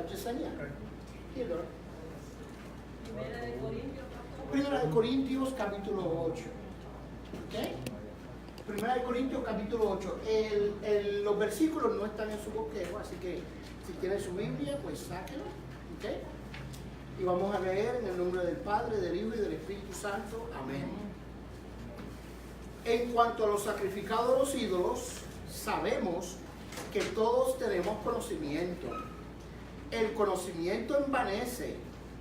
Yesenia. Theodore. Primera de Corintios, Primera de Corintios capítulo 8. ¿Okay? Primera de Corintios capítulo 8. Los versículos no están en su bosquejo, así que si tiene su Biblia, pues sáquelo. ¿Okay? Y vamos a leer en el nombre del Padre, del Hijo y del Espíritu Santo. Amén. En cuanto a los sacrificados a los ídolos, sabemos que todos tenemos conocimiento. El conocimiento envanece,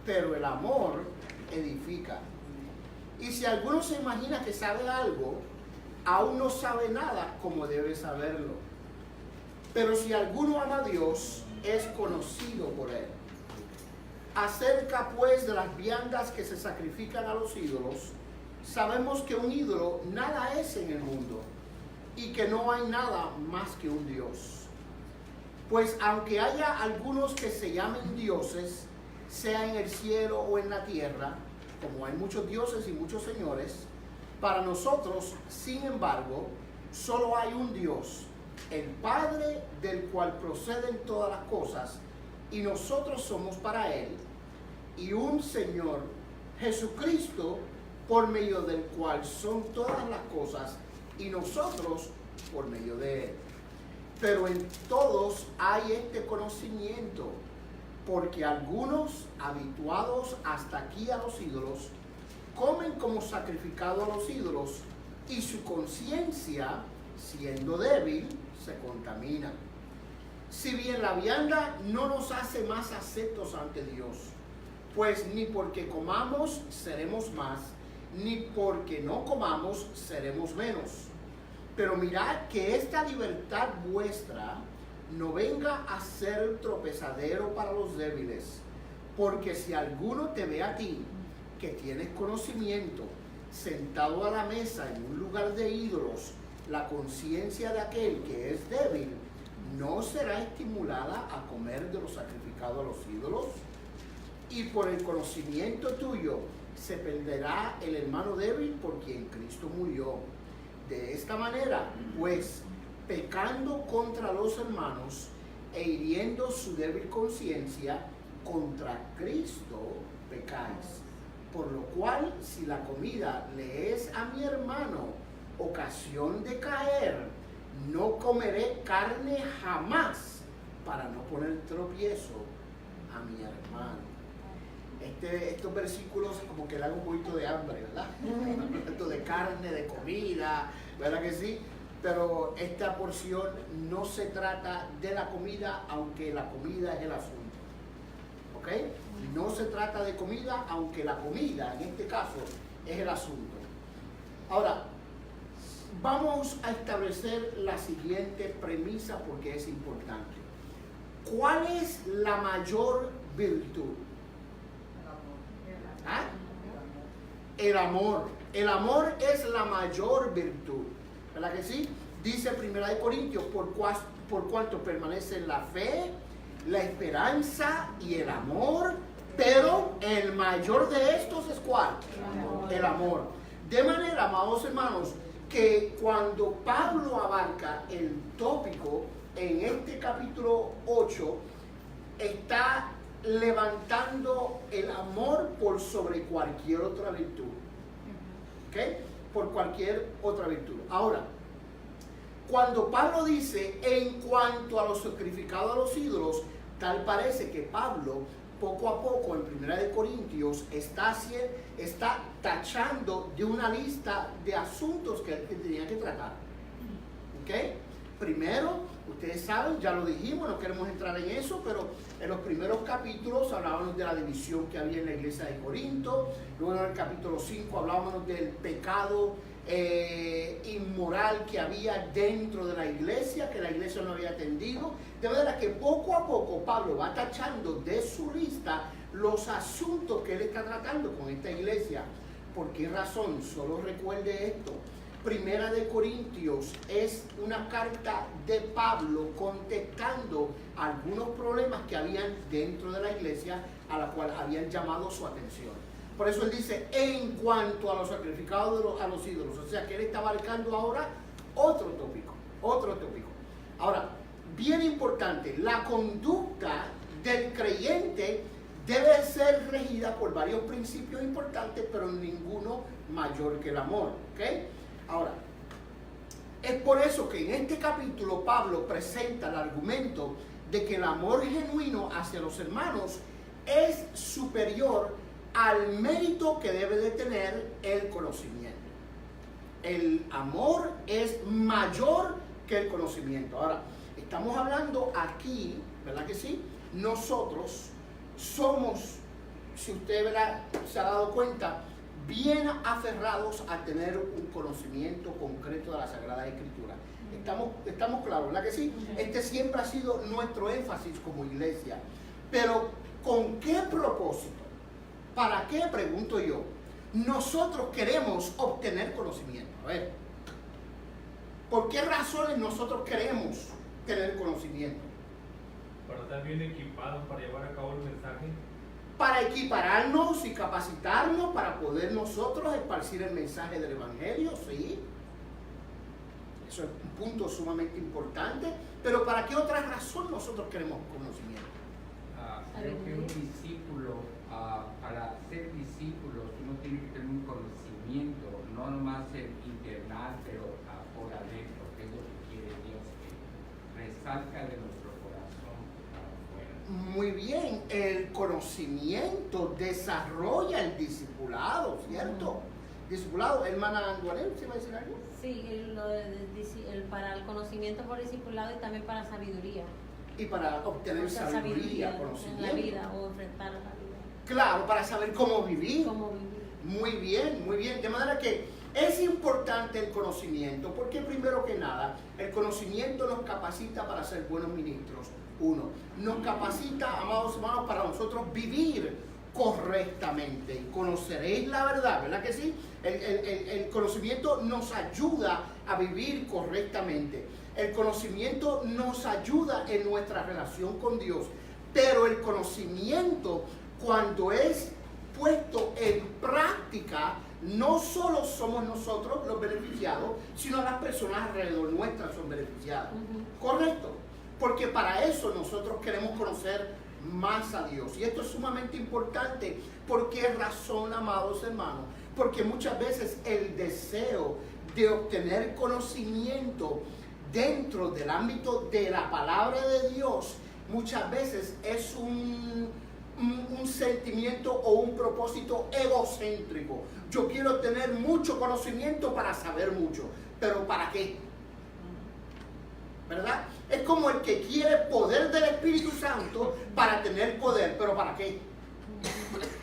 pero el amor edifica. Y si alguno se imagina que sabe algo, aún no sabe nada como debe saberlo. Pero si alguno ama a Dios, es conocido por él. Acerca pues de las viandas que se sacrifican a los ídolos, sabemos que un ídolo nada es en el mundo y que no hay nada más que un Dios. Pues aunque haya algunos que se llamen dioses, sea en el cielo o en la tierra, como hay muchos dioses y muchos señores, para nosotros, sin embargo, solo hay un Dios, el Padre, del cual proceden todas las cosas, y nosotros somos para Él, y un Señor, Jesucristo, por medio del cual son todas las cosas, y nosotros por medio de Él. Pero en todos hay este conocimiento, porque algunos, habituados hasta aquí a los ídolos, comen como sacrificado a los ídolos, y su conciencia, siendo débil, se contamina. Si bien la vianda no nos hace más aceptos ante Dios, pues ni porque comamos seremos más, ni porque no comamos seremos menos. Pero mirad que esta libertad vuestra no venga a ser tropezadero para los débiles, porque si alguno te ve a ti, que tienes conocimiento, sentado a la mesa en un lugar de ídolos, la conciencia de aquel que es débil no será estimulada a comer de lo sacrificado a los ídolos. Y por el conocimiento tuyo se perderá el hermano débil por quien Cristo murió. De esta manera, pues, pecando contra los hermanos e hiriendo su débil conciencia, contra Cristo pecáis. Por lo cual, si la comida le es a mi hermano ocasión de caer, no comeré carne jamás para no poner tropiezo a mi hermano. Estos versículos como que le dan un poquito de hambre, ¿verdad? Esto de carne, de comida, ¿verdad que sí? Pero esta porción no se trata de la comida, aunque la comida es el asunto. ¿Ok? No se trata de comida, aunque la comida, en este caso, es el asunto. Ahora, vamos a establecer la siguiente premisa porque es importante. ¿Cuál es la mayor virtud? ¿Ah? El amor. El amor es la mayor virtud. ¿Verdad que sí? Dice Primera de Corintios, por cuanto permanece la fe, la esperanza y el amor, pero el mayor de estos es ¿cuál? El amor. De manera, amados hermanos, que cuando Pablo abarca el tópico en este capítulo 8, está levantando el amor por sobre cualquier otra virtud. ¿Ok? Por cualquier otra virtud. Ahora, cuando Pablo dice en cuanto a los sacrificados a los ídolos, tal parece que Pablo poco a poco en Primera de Corintios está tachando de una lista de asuntos que tenía que tratar. ¿Ok? Primero, ustedes saben, ya lo dijimos, no queremos entrar en eso, pero en los primeros capítulos hablábamos de la división que había en la iglesia de Corinto. Luego en el capítulo 5 hablábamos del pecado inmoral que había dentro de la iglesia, que la iglesia no había atendido. De manera que poco a poco Pablo va tachando de su lista los asuntos que él está tratando con esta iglesia. ¿Por qué razón? Solo recuerde esto. Primera de Corintios es una carta de Pablo contestando algunos problemas que habían dentro de la iglesia a la cual habían llamado su atención. Por eso él dice, en cuanto a los sacrificados a los ídolos, o sea que él está abarcando ahora otro tópico. Ahora, bien importante, la conducta del creyente debe ser regida por varios principios importantes, pero ninguno mayor que el amor. ¿Okay? Ahora, es por eso que en este capítulo Pablo presenta el argumento de que el amor genuino hacia los hermanos es superior al mérito que debe de tener el conocimiento. El amor es mayor que el conocimiento. Ahora, estamos hablando aquí, ¿verdad que sí? Nosotros somos, si usted, ¿verdad?, se ha dado cuenta, bien aferrados a tener un conocimiento concreto de la Sagrada Escritura. Estamos claros, ¿verdad que sí? Este siempre ha sido nuestro énfasis como iglesia. Pero, ¿con qué propósito? ¿Para qué? Pregunto yo. Nosotros queremos obtener conocimiento. A ver, ¿por qué razones nosotros queremos tener conocimiento? Para estar bien equipados para llevar a cabo el mensaje. Para equipararnos y capacitarnos para poder nosotros esparcir el mensaje del Evangelio, ¿sí? Eso es un punto sumamente importante. Pero ¿para qué otra razón nosotros queremos conocimiento? Creo que un discípulo, para ser discípulos, uno tiene que tener un conocimiento, no nomás el internar, pero por adentro, que es lo que quiere Dios, que resalta de nuestro corazón para afuera. Muy bien, el conocimiento desarrolla el discipulado, ¿cierto? Discipulado, hermana Anduanel, ¿se va a decir algo? Sí, para el conocimiento por discipulado y también para sabiduría. Y para obtener sabiduría, en conocimiento. la vida o enfrentar la vida. Claro, para saber cómo vivir. Cómo vivir. Muy bien, muy bien. De manera que es importante el conocimiento, porque primero que nada, el conocimiento nos capacita para ser buenos ministros. Uno, nos capacita, amados hermanos, para nosotros vivir correctamente. Y conoceréis la verdad, ¿verdad que sí? El conocimiento nos ayuda a vivir correctamente. El conocimiento nos ayuda en nuestra relación con Dios. Pero el conocimiento, cuando es puesto en práctica, no solo somos nosotros los beneficiados, sino las personas alrededor nuestras son beneficiadas. ¿Correcto? Porque para eso nosotros queremos conocer más a Dios. Y esto es sumamente importante. ¿Por qué razón, amados hermanos? Porque muchas veces el deseo de obtener conocimiento dentro del ámbito de la palabra de Dios, muchas veces es un sentimiento o un propósito egocéntrico. Yo quiero tener mucho conocimiento para saber mucho, pero ¿para qué? ¿Verdad? Es como el que quiere poder del Espíritu Santo para tener poder, pero ¿para qué?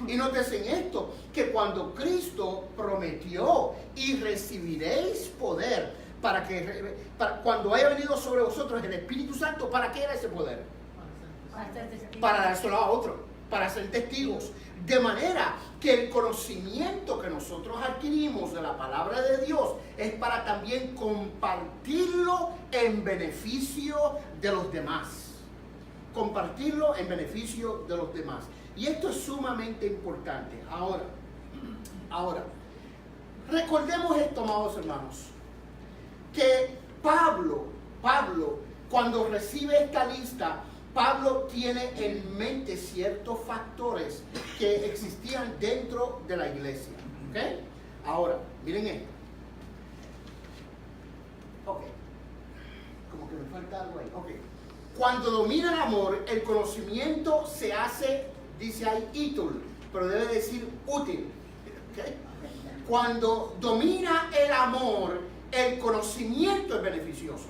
Y noten esto, que cuando Cristo prometió y recibiréis poder para cuando haya venido sobre vosotros el Espíritu Santo, ¿para qué era ese poder? Para dárselo a otro, para ser testigos. De manera que el conocimiento que nosotros adquirimos de la palabra de Dios es para también compartirlo en beneficio de los demás. Compartirlo en beneficio de los demás. Y esto es sumamente importante. Ahora, recordemos esto, amados hermanos, que Pablo, cuando recibe esta lista, Pablo tiene en mente ciertos factores que existían dentro de la iglesia. ¿Ok? Ahora, miren esto. Ok. Como que me falta algo ahí. Ok. Cuando domina el amor, el conocimiento se hace, dice ahí, itul, pero debe decir útil. ¿Ok? Cuando domina el amor, el conocimiento es beneficioso.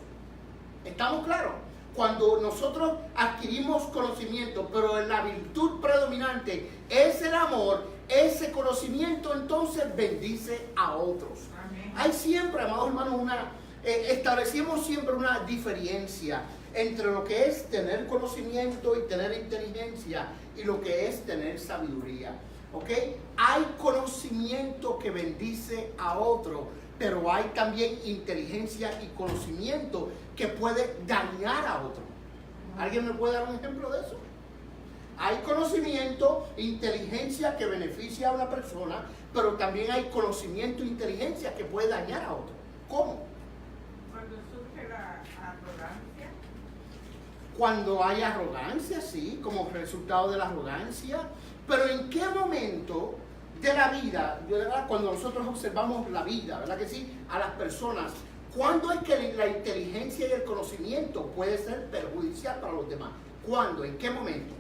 ¿Estamos claros? Cuando nosotros adquirimos conocimiento, pero la virtud predominante es el amor, ese conocimiento entonces bendice a otros. Amén. Hay siempre, amados hermanos, establecimos siempre una diferencia entre lo que es tener conocimiento y tener inteligencia y lo que es tener sabiduría. ¿Ok? Hay conocimiento que bendice a otro, pero hay también inteligencia y conocimiento que puede dañar a otro. ¿Alguien me puede dar un ejemplo de eso? Hay conocimiento, inteligencia que beneficia a una persona, pero también hay conocimiento e inteligencia que puede dañar a otro. ¿Cómo? Cuando surge la arrogancia. Cuando hay arrogancia, sí, como resultado de la arrogancia. Pero ¿en qué momento de la vida, ¿verdad? Cuando nosotros observamos la vida, ¿verdad que sí? A las personas, ¿cuándo es que la inteligencia y el conocimiento puede ser perjudicial para los demás? ¿Cuándo? ¿En qué momento?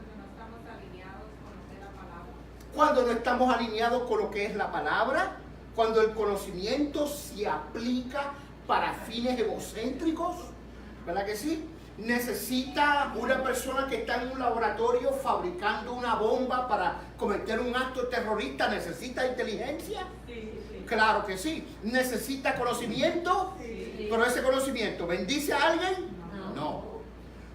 Cuando no estamos alineados con lo que es la palabra. Cuando no estamos alineados con lo que es la palabra, cuando el conocimiento se aplica para fines egocéntricos, ¿verdad que sí? Necesita una persona que está en un laboratorio fabricando una bomba para cometer un acto terrorista, ¿necesita inteligencia? Sí. Claro que sí. ¿Necesita conocimiento? Sí. Pero ese conocimiento, ¿bendice a alguien? No.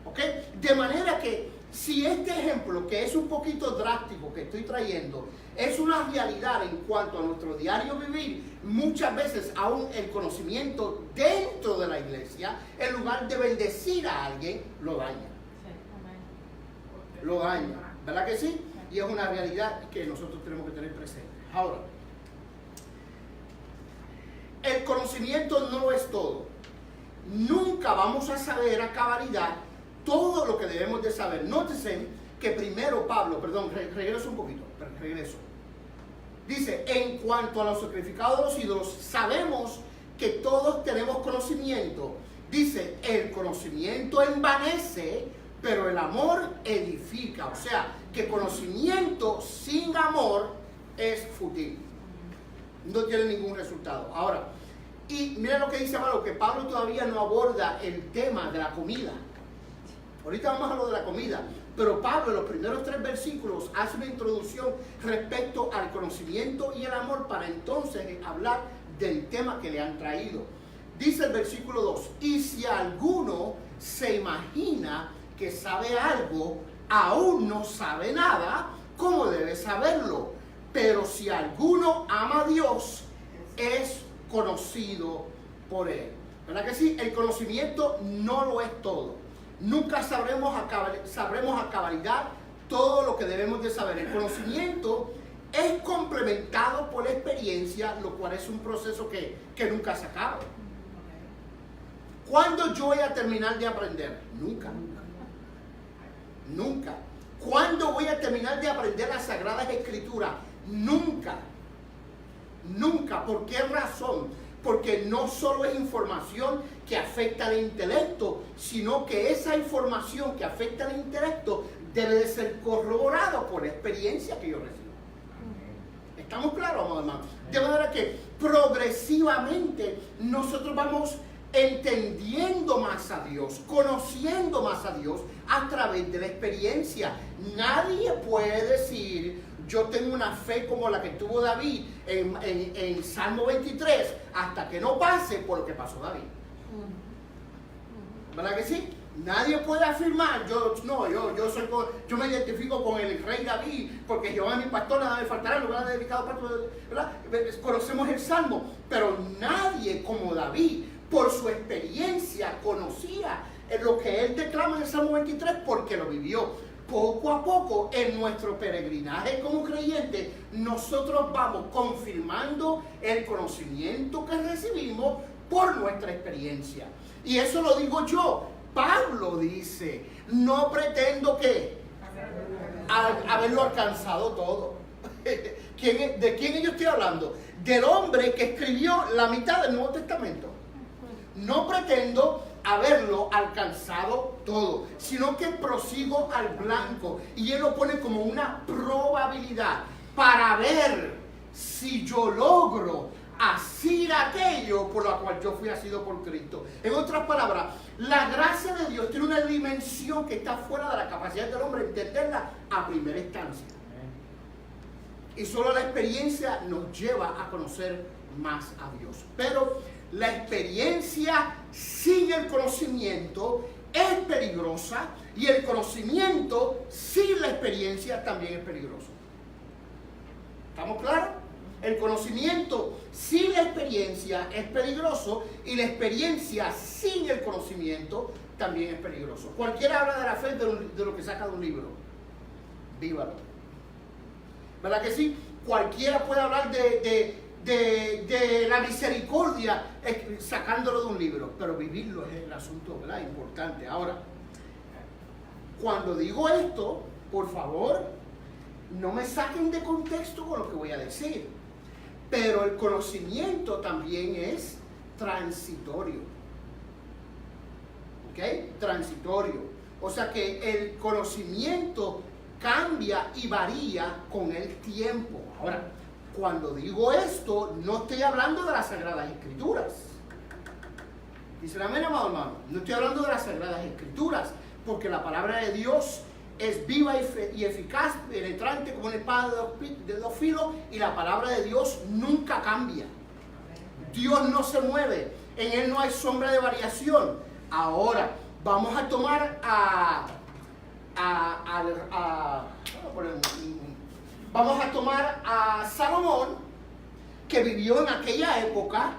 ¿Ok? De manera que si este ejemplo, que es un poquito drástico que estoy trayendo, es una realidad en cuanto a nuestro diario vivir, muchas veces aún el conocimiento dentro de la iglesia, en lugar de bendecir a alguien, lo daña. Lo daña. ¿Verdad que sí? Y es una realidad que nosotros tenemos que tener presente. Ahora, el conocimiento no es todo. Nunca vamos a saber a cabalidad todo lo que debemos de saber. Nótense que primero Pablo, regreso un poquito, regreso. Dice, en cuanto a los sacrificados de los ídolos, sabemos que todos tenemos conocimiento. Dice, el conocimiento envanece, pero el amor edifica. O sea, que conocimiento sin amor es fútil. No tiene ningún resultado. Ahora, y mira lo que dice Pablo, que Pablo todavía no aborda el tema de la comida. Ahorita vamos a lo de la comida, pero Pablo en los primeros 3 versículos hace una introducción respecto al conocimiento y el amor para entonces hablar del tema que le han traído. Dice el versículo 2, y si alguno se imagina que sabe algo, aún no sabe nada, ¿cómo debe saberlo? Pero si alguno ama a Dios, es conocido por Él. ¿Verdad que sí? El conocimiento no lo es todo. Nunca sabremos a cabalidad todo lo que debemos de saber. El conocimiento es complementado por la experiencia, lo cual es un proceso que nunca se acaba. ¿Cuándo yo voy a terminar de aprender? Nunca. Nunca. ¿Cuándo voy a terminar de aprender las Sagradas Escrituras? Nunca. Nunca. ¿Por qué razón? Porque no solo es información que afecta al intelecto, sino que esa información que afecta al intelecto debe de ser corroborada por la experiencia que yo recibo. ¿Estamos claros, amados hermanos? De manera que progresivamente nosotros vamos entendiendo más a Dios, conociendo más a Dios a través de la experiencia. Nadie puede decir, yo tengo una fe como la que tuvo David en Salmo 23, hasta que no pase por lo que pasó David. ¿Verdad que sí? Nadie puede afirmar, yo me identifico con el rey David, porque Jehová es mi pastor, nada me faltará, lo ha dedicado parte, ¿verdad? Conocemos el Salmo, pero nadie como David, por su experiencia, conocía lo que él declama en el Salmo 23 porque lo vivió. Poco a poco, en nuestro peregrinaje como creyentes, nosotros vamos confirmando el conocimiento que recibimos por nuestra experiencia. Y eso lo digo yo. Pablo dice, no pretendo que haberlo alcanzado todo. ¿De quién yo estoy hablando? Del hombre que escribió la mitad del Nuevo Testamento. No pretendo haberlo alcanzado todo, sino que prosigo al blanco, y él lo pone como una probabilidad para ver si yo logro asir aquello por lo cual yo fui asido por Cristo. En otras palabras, la gracia de Dios tiene una dimensión que está fuera de la capacidad del hombre entenderla a primera instancia, y solo la experiencia nos lleva a conocer más a Dios. Pero la experiencia sin el conocimiento es peligrosa, y el conocimiento sin la experiencia también es peligroso. ¿Estamos claros? El conocimiento sin la experiencia es peligroso, y la experiencia sin el conocimiento también es peligroso. Cualquiera habla de la fe de lo que saca de un libro. Vívalo. ¿Verdad que sí? Cualquiera puede hablar de la misericordia sacándolo de un libro, pero vivirlo es el asunto, ¿verdad?, importante. Ahora, cuando digo esto, por favor, no me saquen de contexto con lo que voy a decir, pero el conocimiento también es transitorio, ¿ok? Transitorio, o sea que el conocimiento cambia y varía con el tiempo. Ahora, cuando digo esto, no estoy hablando de las Sagradas Escrituras. Dice amén, amado hermano. No estoy hablando de las Sagradas Escrituras, porque la palabra de Dios es viva y eficaz, penetrante como una espada de dos filos, y la palabra de Dios nunca cambia. Dios no se mueve, en Él no hay sombra de variación. Ahora, vamos a tomar vamos a tomar a Salomón, que vivió en aquella época.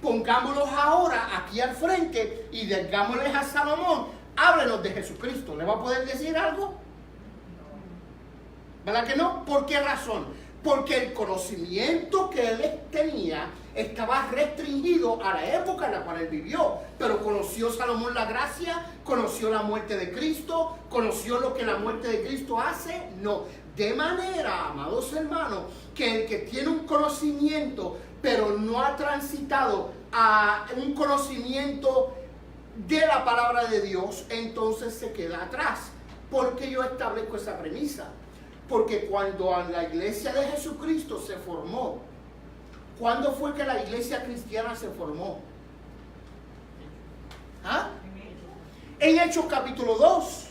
Pongámoslos ahora aquí al frente y digámosles a Salomón, háblenos de Jesucristo. ¿Le va a poder decir algo? ¿Verdad que no? ¿Por qué razón? Porque el conocimiento que él tenía estaba restringido a la época en la cual él vivió. Pero conoció Salomón la gracia, conoció la muerte de Cristo, conoció lo que la muerte de Cristo hace. No. De manera, amados hermanos, que el que tiene un conocimiento, pero no ha transitado a un conocimiento de la palabra de Dios, entonces se queda atrás. ¿Por qué yo establezco esa premisa? Porque cuando la iglesia de Jesucristo se formó, ¿cuándo fue que la iglesia cristiana se formó? ¿Ah? En Hechos capítulo 2,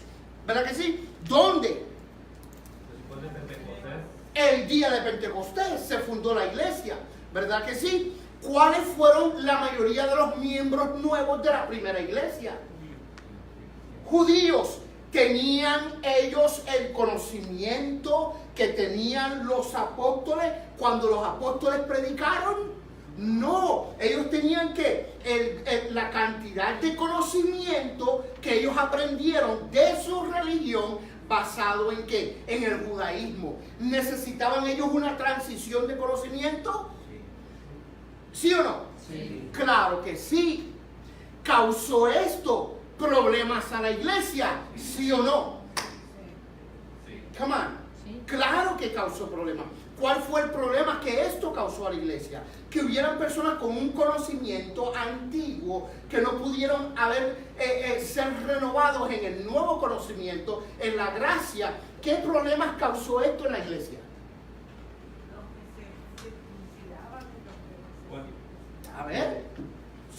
¿verdad que sí? ¿Dónde? Después de Pentecostés. El día de Pentecostés se fundó la iglesia, ¿verdad que sí? ¿Cuáles fueron la mayoría de los miembros nuevos de la primera iglesia? Judíos. ¿Tenían ellos el conocimiento que tenían los apóstoles cuando los apóstoles predicaron? No, ellos tenían la cantidad de conocimiento que ellos aprendieron de su religión, basado en ¿qué? En el judaísmo. ¿Necesitaban ellos una transición de conocimiento? ¿Sí o no? Sí. Claro que sí. ¿Causó esto problemas a la iglesia? ¿Sí o no? Sí. Come on. Sí. Claro que causó problemas. ¿Cuál fue el problema que esto causó a la iglesia? Que hubieran personas con un conocimiento antiguo que no pudieron ser renovados en el nuevo conocimiento, en la gracia. ¿Qué problemas causó esto en la iglesia? A ver.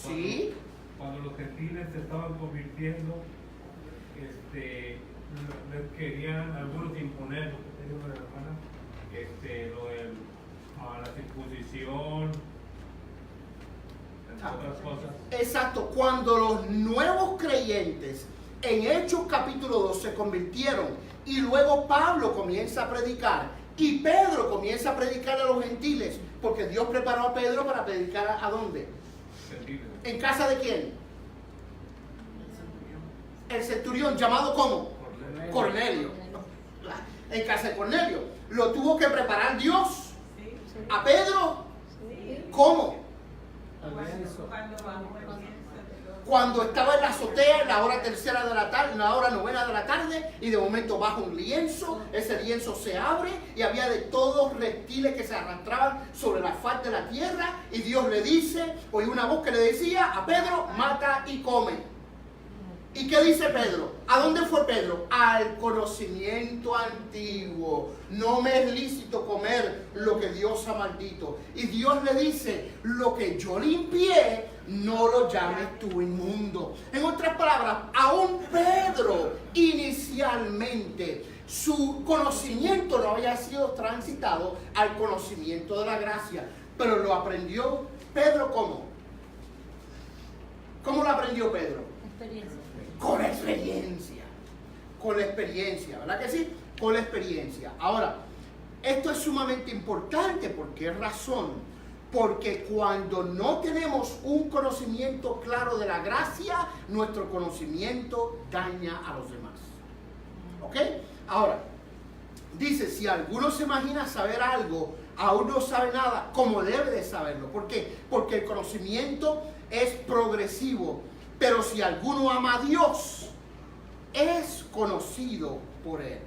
Sí. Cuando los gentiles se estaban convirtiendo, les querían algunos imponer, lo que te digo la hermana, lo de la circuncisión, entre otras cosas. Exacto, cuando los nuevos creyentes en Hechos capítulo 2 se convirtieron y luego Pablo comienza a predicar y Pedro comienza a predicar a los gentiles, porque Dios preparó a Pedro para predicar ¿a dónde? Gentiles. ¿En casa de quién? El centurión, ¿llamado cómo? Cornelio. En casa de Cornelio. ¿Lo tuvo que preparar Dios? ¿A Pedro? ¿Cómo? Cuando estaba en la azotea en la hora tercera de la tarde, en la hora novena de la tarde, y de momento baja un lienzo, ese lienzo se abre y había de todos reptiles que se arrastraban sobre la faz de la tierra, y Dios le dice, oí una voz que le decía a Pedro, mata y come. ¿Y qué dice Pedro? ¿A dónde fue Pedro? Al conocimiento antiguo. No me es lícito comer lo que Dios ha maldito. Y Dios le dice, lo que yo limpié, no lo llames tú inmundo. En otras palabras, aún Pedro inicialmente su conocimiento no había sido transitado al conocimiento de la gracia, pero lo aprendió Pedro ¿cómo? ¿Cómo lo aprendió Pedro? Experiencia. Con la experiencia. Con la experiencia, ¿verdad que sí? Con la experiencia. Ahora, esto es sumamente importante. ¿Por qué razón? Porque cuando no tenemos un conocimiento claro de la gracia, nuestro conocimiento daña a los demás. ¿Ok? Ahora, dice, si alguno se imagina saber algo aún no sabe nada como debe de saberlo. ¿Por qué? Porque el conocimiento es progresivo. Pero si alguno ama a Dios, es conocido por Él.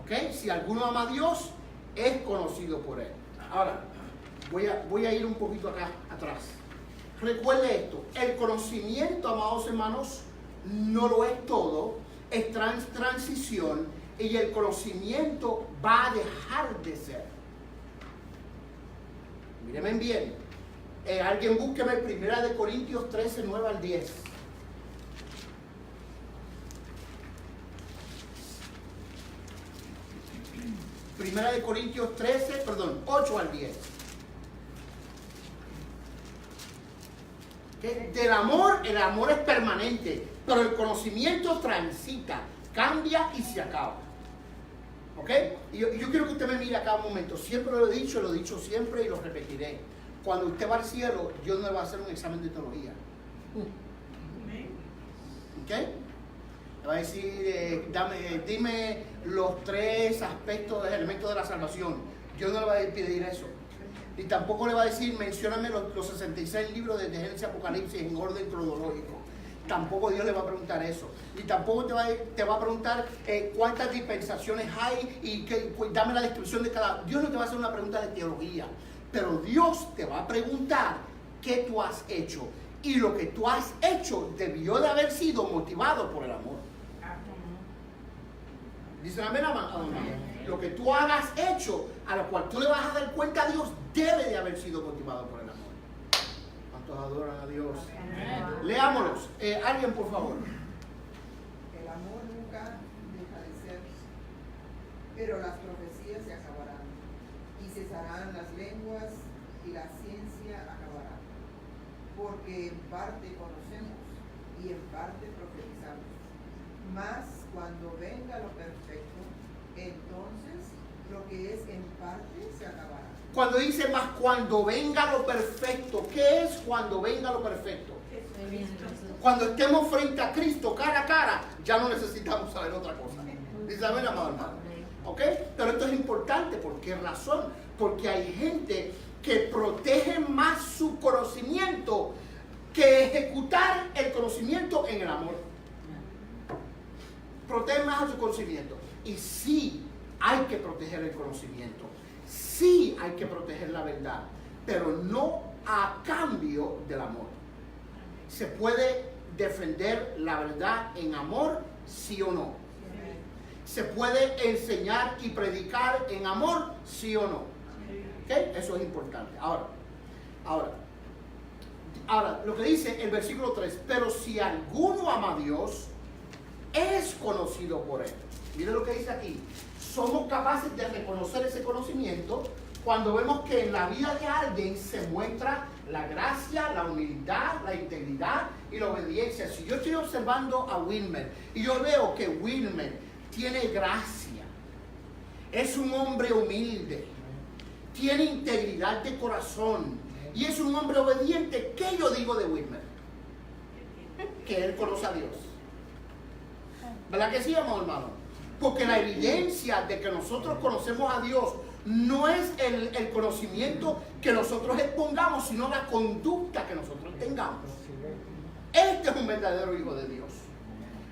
¿Ok? Si alguno ama a Dios, es conocido por Él. Ahora, voy a ir un poquito acá atrás. Recuerde esto, el conocimiento, amados hermanos, no lo es todo, es transición, y el conocimiento va a dejar de ser. Mírenme bien, alguien búsqueme 1 Corintios 13, 9 al 10. Primera de Corintios 8 al 10. ¿Okay? El amor es permanente, pero el conocimiento transita, cambia y se acaba. ¿Ok? Y yo quiero que usted me mire acá un momento. Siempre lo he dicho siempre y lo repetiré. Cuando usted va al cielo, Dios no le va a hacer un examen de teología. ¿Ok? Le va a decir, dime los 3 aspectos, elementos de la salvación. Dios no le va a pedir eso. Y tampoco le va a decir, mencióname los 66 libros de Génesis y Apocalipsis en orden cronológico. Tampoco Dios le va a preguntar eso. Y tampoco te va a preguntar cuántas dispensaciones hay y dame la descripción de cada. Dios no te va a hacer una pregunta de teología. Pero Dios te va a preguntar qué tú has hecho. Y lo que tú has hecho debió de haber sido motivado por el amor. Dicen amén, amado. Lo que tú hagas hecho, a lo cual tú le vas a dar cuenta a Dios, debe de haber sido motivado por el amor. ¿Cuántos adoran a Dios? Amén. Leámoslos. Alguien, por favor. El amor nunca deja de ser, pero las profecías se acabarán, y cesarán las lenguas, y la ciencia acabará. Porque en parte conocemos, y en parte profetizamos. Mas cuando venga lo perfecto, entonces lo que es en parte se acabará. Cuando dice más cuando venga lo perfecto, ¿qué es cuando venga lo perfecto? Cuando estemos frente a Cristo cara a cara, ya no necesitamos saber otra cosa. Dice amén, amado hermano. ¿Ok? Pero esto es importante. ¿Por qué razón? Porque hay gente que protege más su conocimiento que ejecutar el conocimiento en el amor. Protege más a su conocimiento. Y sí, hay que proteger el conocimiento. Sí, hay que proteger la verdad. Pero no a cambio del amor. ¿Se puede defender la verdad en amor? Sí o no. ¿Se puede enseñar y predicar en amor? Sí o no. ¿Okay? Eso es importante. Ahora, lo que dice el versículo 3, pero si alguno ama a Dios, es conocido por Él. Mire lo que dice aquí. Somos capaces de reconocer ese conocimiento cuando vemos que en la vida de alguien se muestra la gracia, la humildad, la integridad y la obediencia. Si yo estoy observando a Wilmer y yo veo que Wilmer tiene gracia, es un hombre humilde, tiene integridad de corazón y es un hombre obediente, ¿qué yo digo de Wilmer? Que él conoce a Dios. ¿Verdad que sí, amado hermano? Porque la evidencia de que nosotros conocemos a Dios no es el conocimiento que nosotros expongamos, sino la conducta que nosotros tengamos. Este es un verdadero hijo de Dios.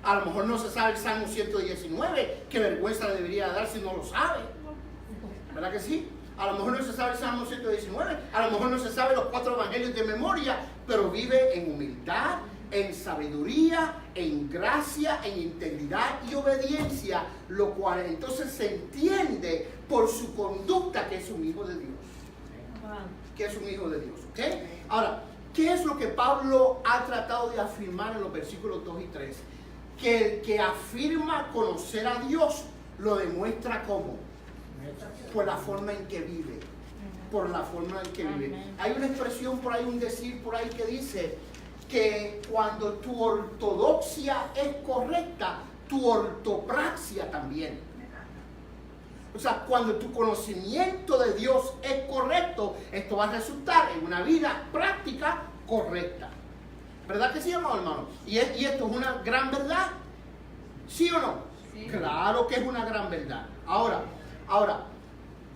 A lo mejor no se sabe el Salmo 119, qué vergüenza le debería dar si no lo sabe. ¿Verdad que sí? A lo mejor no se sabe el Salmo 119, a lo mejor no se sabe los 4 evangelios de memoria, pero vive en humildad, en sabiduría, en gracia, en integridad y obediencia, lo cual entonces se entiende por su conducta que es un hijo de Dios. Que es un hijo de Dios, ¿ok? Ahora, ¿qué es lo que Pablo ha tratado de afirmar en los versículos 2 y 3? Que el que afirma conocer a Dios lo demuestra ¿cómo? Por la forma en que vive. Por la forma en que vive. Hay una expresión por ahí, un decir por ahí que dice que cuando tu ortodoxia es correcta, tu ortopraxia también. O sea, cuando tu conocimiento de Dios es correcto, esto va a resultar en una vida práctica correcta. ¿Verdad que sí, hermano? Y esto es una gran verdad. ¿Sí o no? Sí. Claro que es una gran verdad. Ahora,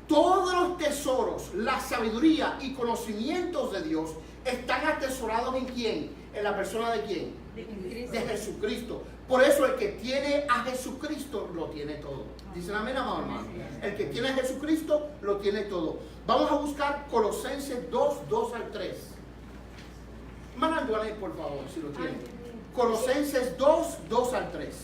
todos los tesoros, la sabiduría y conocimientos de Dios están atesorados ¿en quién? ¿En la persona de quién? De Jesucristo. Por eso el que tiene a Jesucristo lo tiene todo. Dicen amén, amado hermano. El que tiene a Jesucristo lo tiene todo. Vamos a buscar Colosenses 2, 2 al 3. Mandándole, por favor, si lo tienen. Colosenses 2, 2 al 3.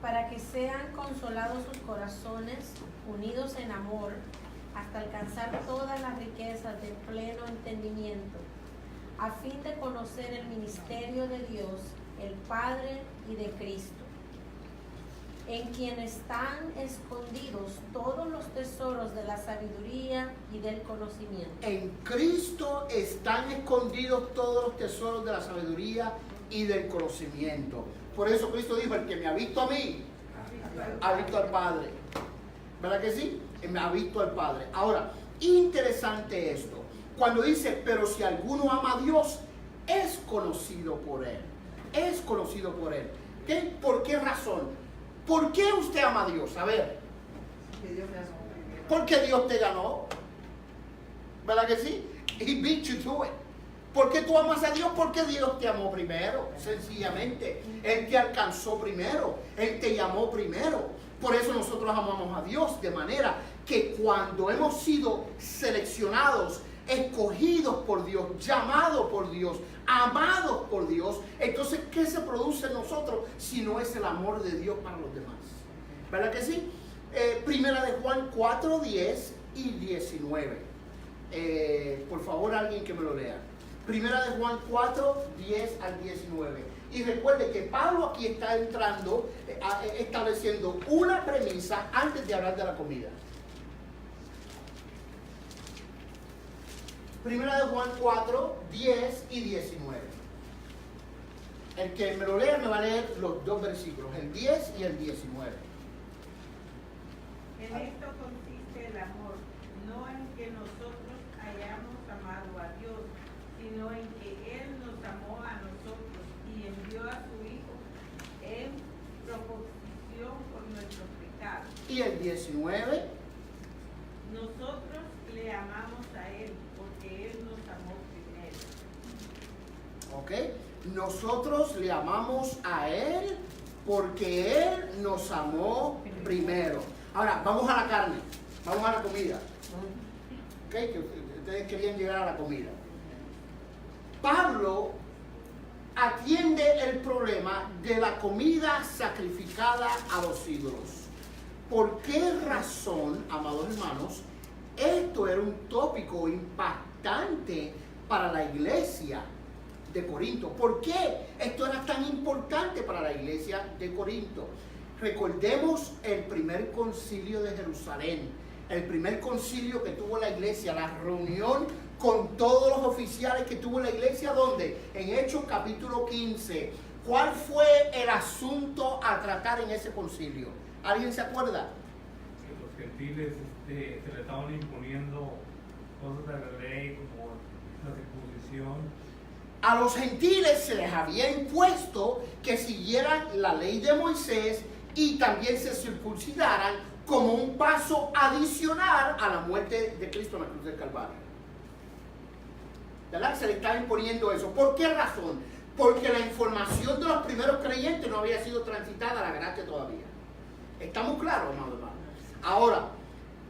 Para que sean consolados sus corazones, unidos en amor, hasta alcanzar todas las riquezas del pleno entendimiento, a fin de conocer el ministerio de Dios, el Padre y de Cristo, en quien están escondidos todos los tesoros de la sabiduría y del conocimiento. En Cristo están escondidos todos los tesoros de la sabiduría y del conocimiento. Por eso Cristo dijo, el que me ha visto a mí, ha visto al Padre. ¿Verdad que sí? Me ha visto al Padre. Ahora, interesante esto. Cuando dice, pero si alguno ama a Dios, es conocido por Él. Es conocido por Él. ¿Qué? ¿Por qué razón? ¿Por qué usted ama a Dios? A ver. Que Dios me amó primero. Porque Dios te ganó. ¿Verdad que sí? He beat you to it. ¿Por qué tú amas a Dios? Porque Dios te amó primero, sencillamente. Él te alcanzó primero, Él te llamó primero. Por eso nosotros amamos a Dios, de manera que cuando hemos sido seleccionados, escogidos por Dios, llamados por Dios, amados por Dios, entonces, ¿qué se produce en nosotros si no es el amor de Dios para los demás? ¿Verdad que sí? Primera de Juan 4, 10 y 19. Por favor, alguien que me lo lea. Primera de Juan 4, 10 al 19. Y recuerde que Pablo aquí está entrando, estableciendo una premisa antes de hablar de la comida. Primera de Juan 4, 10 y 19. El que me lo lea me va a leer los dos versículos, el 10 y el 19. En esto consiste el amor, no en que nosotros hayamos amado a Dios, sino en que Él nos amó a nosotros y envió a su Hijo en proposición por nuestros pecados. Y el 19. Nosotros le amamos a Él porque Él nos amó primero. ¿Ok? Nosotros le amamos a Él porque Él nos amó primero. Ahora, vamos a la carne, vamos a la comida. ¿Ok? Que ustedes querían llegar a la comida. Pablo atiende el problema de la comida sacrificada a los ídolos. ¿Por qué razón, amados hermanos, esto era un tópico impactante para la iglesia de Corinto? ¿Por qué esto era tan importante para la iglesia de Corinto? Recordemos el primer concilio de Jerusalén, el primer concilio que tuvo la iglesia, la reunión con todos los oficiales que tuvo la iglesia, ¿dónde? En Hechos capítulo 15. ¿Cuál fue el asunto a tratar en ese concilio? ¿Alguien se acuerda? Que los gentiles se le estaban imponiendo cosas de la ley como la circuncisión. A los gentiles se les había impuesto que siguieran la ley de Moisés y también se circuncidaran como un paso adicional a la muerte de Cristo en la cruz del Calvario. ¿Verdad? Se le estaba imponiendo eso. ¿Por qué razón? Porque la información de los primeros creyentes no había sido transitada a la gracia todavía. ¿Estamos claros, amado hermano? Ahora,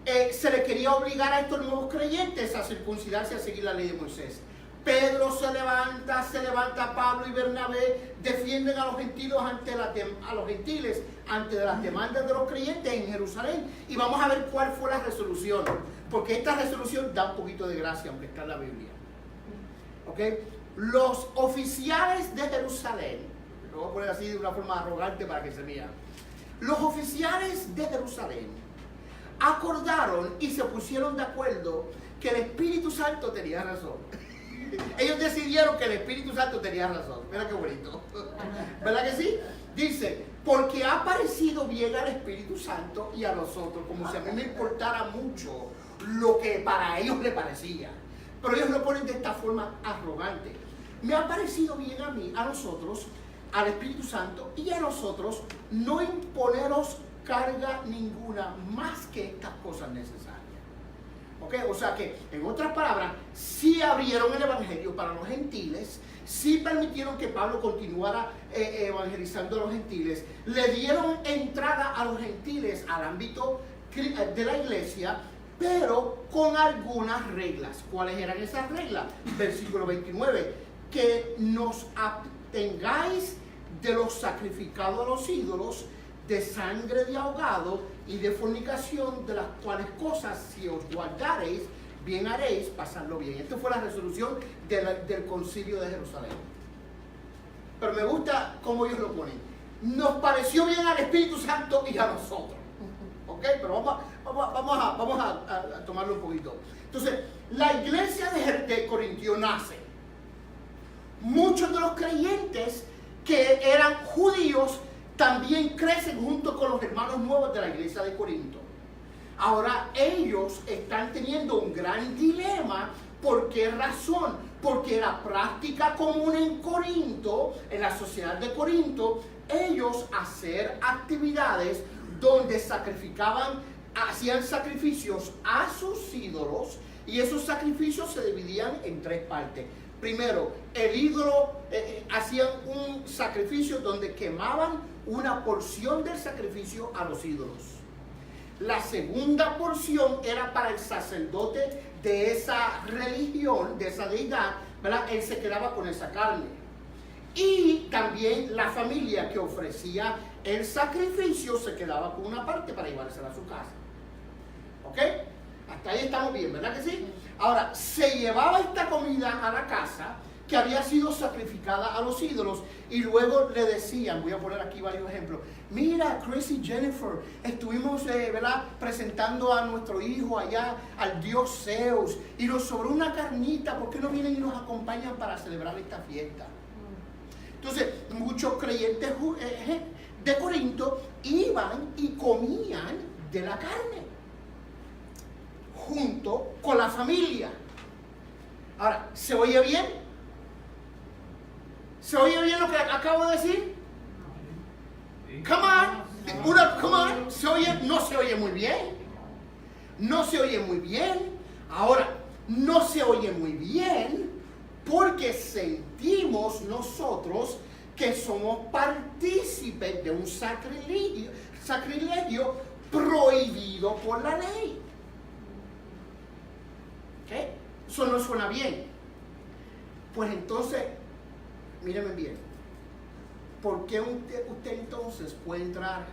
se le quería obligar a estos nuevos creyentes a circuncidarse, a seguir la ley de Moisés. Pedro se levanta Pablo y Bernabé, defienden a los gentiles ante las demandas de los creyentes en Jerusalén. Y vamos a ver cuál fue la resolución, porque esta resolución da un poquito de gracia, aunque está en la Biblia. ¿Ok? Los oficiales de Jerusalén, lo voy a poner así de una forma arrogante para que se vea. Los oficiales de Jerusalén acordaron y se pusieron de acuerdo que el Espíritu Santo tenía razón. Ellos decidieron que el Espíritu Santo tenía razón. Mira qué bonito. ¿Verdad que sí? Dice, porque ha parecido bien al Espíritu Santo y a nosotros, como si a mí me importara mucho lo que para ellos le parecía. Pero ellos lo ponen de esta forma arrogante. Me ha parecido bien a mí, a nosotros, al Espíritu Santo y a nosotros no imponeros carga ninguna más que estas cosas necesarias. ¿Ok? O sea que, en otras palabras, sí abrieron el evangelio para los gentiles, sí permitieron que Pablo continuara evangelizando a los gentiles, le dieron entrada a los gentiles al ámbito de la iglesia, pero con algunas reglas. ¿Cuáles eran esas reglas? Versículo 29, que nos abstengáis de los sacrificados a los ídolos, de sangre de ahogado y de fornicación, de las cuales cosas si os guardareis, bien haréis pasarlo bien. Esta fue la resolución del concilio de Jerusalén. Pero me gusta cómo ellos lo ponen. Nos pareció bien al Espíritu Santo y a nosotros. ¿Ok? Pero vamos a tomarlo un poquito. Entonces, la iglesia de Corintio nace. Muchos de los creyentes que eran judíos también crecen junto con los hermanos nuevos de la iglesia de Corinto. Ahora ellos están teniendo un gran dilema. ¿Por qué razón? Porque la práctica común en Corinto, en la sociedad de Corinto, ellos hacer actividades donde hacían sacrificios a sus ídolos, y esos sacrificios se dividían en tres partes. Primero, el ídolo hacían un sacrificio donde quemaban una porción del sacrificio a los ídolos. La segunda porción era para el sacerdote de esa religión, de esa deidad, ¿verdad? Él se quedaba con esa carne. Y también la familia que ofrecía el sacrificio se quedaba con una parte para llevársela a su casa. ¿Ok? Hasta ahí estamos bien, ¿verdad que sí? Ahora, se llevaba esta comida a la casa que había sido sacrificada a los ídolos, y luego le decían, voy a poner aquí varios ejemplos: mira, Chris y Jennifer, estuvimos ¿verdad?, presentando a nuestro hijo allá al dios Zeus, y nos sobró una carnita, ¿por qué no vienen y nos acompañan para celebrar esta fiesta? Entonces, muchos creyentes de Corinto iban y comían de la carne junto con la familia. Ahora, ¿se oye bien? ¿Se oye bien lo que acabo de decir? Come on, come on. No se oye muy bien. No se oye muy bien. Ahora, no se oye muy bien porque sentimos nosotros que somos partícipes de un sacrilegio prohibido por la ley. ¿Ok? Eso no suena bien. Pues entonces, mírenme bien. ¿Por qué usted entonces puede entrar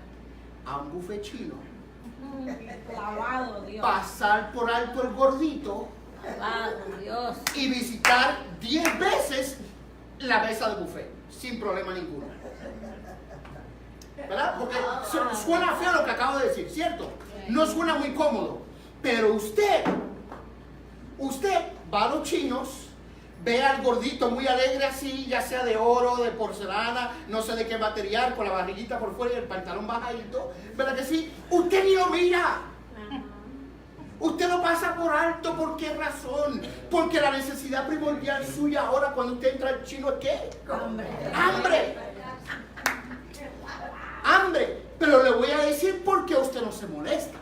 a un buffet chino, Clavado, Dios. pasar por alto el gordito Clavado, Dios. y visitar 10 veces la mesa de buffet sin problema ninguno? ¿Verdad? Porque suena feo lo que acabo de decir, ¿cierto? No suena muy cómodo. Pero usted va a los chinos, ve al gordito muy alegre así, ya sea de oro, de porcelana, no sé de qué material, con la barriguita por fuera y el pantalón bajadito, ¿verdad que sí? Usted ni lo mira. Usted lo pasa por alto. ¿Por qué razón? Porque la necesidad primordial suya ahora cuando usted entra al chino es ¿qué? Hambre. Pero le voy a decir por qué usted no se molesta.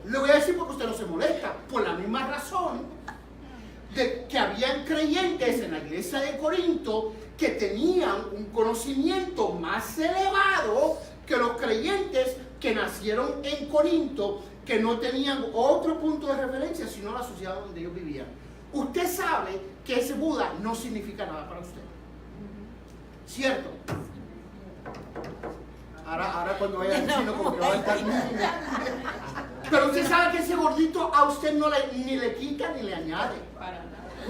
Le voy a decir por qué usted no se molesta. Por la misma razón de que habían creyentes en la iglesia de Corinto que tenían un conocimiento más elevado que los creyentes que nacieron en Corinto, que no tenían otro punto de referencia sino la sociedad donde ellos vivían. Usted sabe que ese Buda no significa nada para usted, ¿cierto? Ahora cuando vaya al chino como que va a estar... Pero usted sabe que ese gordito a usted ni le quita ni le añade,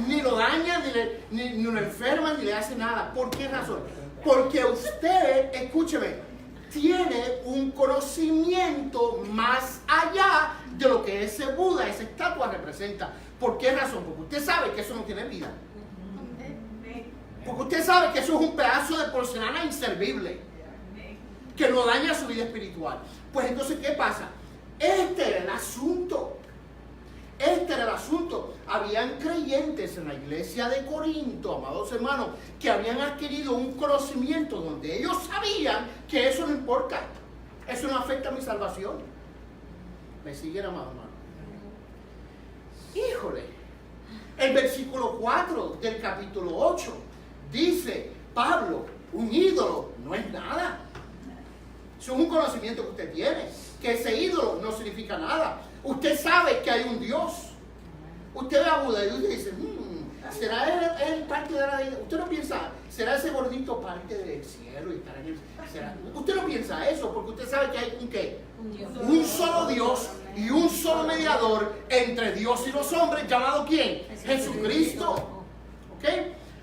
ni lo daña, ni lo enferma, ni le hace nada. ¿Por qué razón? Porque usted, escúcheme, tiene un conocimiento más allá de lo que ese Buda, esa estatua representa. ¿Por qué razón? Porque usted sabe que eso no tiene vida. Porque usted sabe que eso es un pedazo de porcelana inservible, que no daña su vida espiritual. Pues entonces, ¿qué pasa? Este era el asunto. Este era el asunto. Habían creyentes en la iglesia de Corinto, amados hermanos, que habían adquirido un conocimiento donde ellos sabían que eso no importa. Eso no afecta a mi salvación. ¿Me siguen, amados hermanos? Híjole. El versículo 4 del capítulo 8 dice, Pablo, un ídolo no es nada. Eso es un conocimiento que usted tiene. Que ese ídolo no significa nada. Usted sabe que hay un Dios. Usted ve a Buda y usted dice, ¿será él parte de la deidad? Usted no piensa, ¿será ese gordito parte del cielo? Y estará en el, ¿será? Usted no piensa eso porque usted sabe que hay un ¿qué? Un Dios. Un solo Dios y un solo mediador entre Dios y los hombres, llamado ¿quién? Jesucristo. ¿Ok?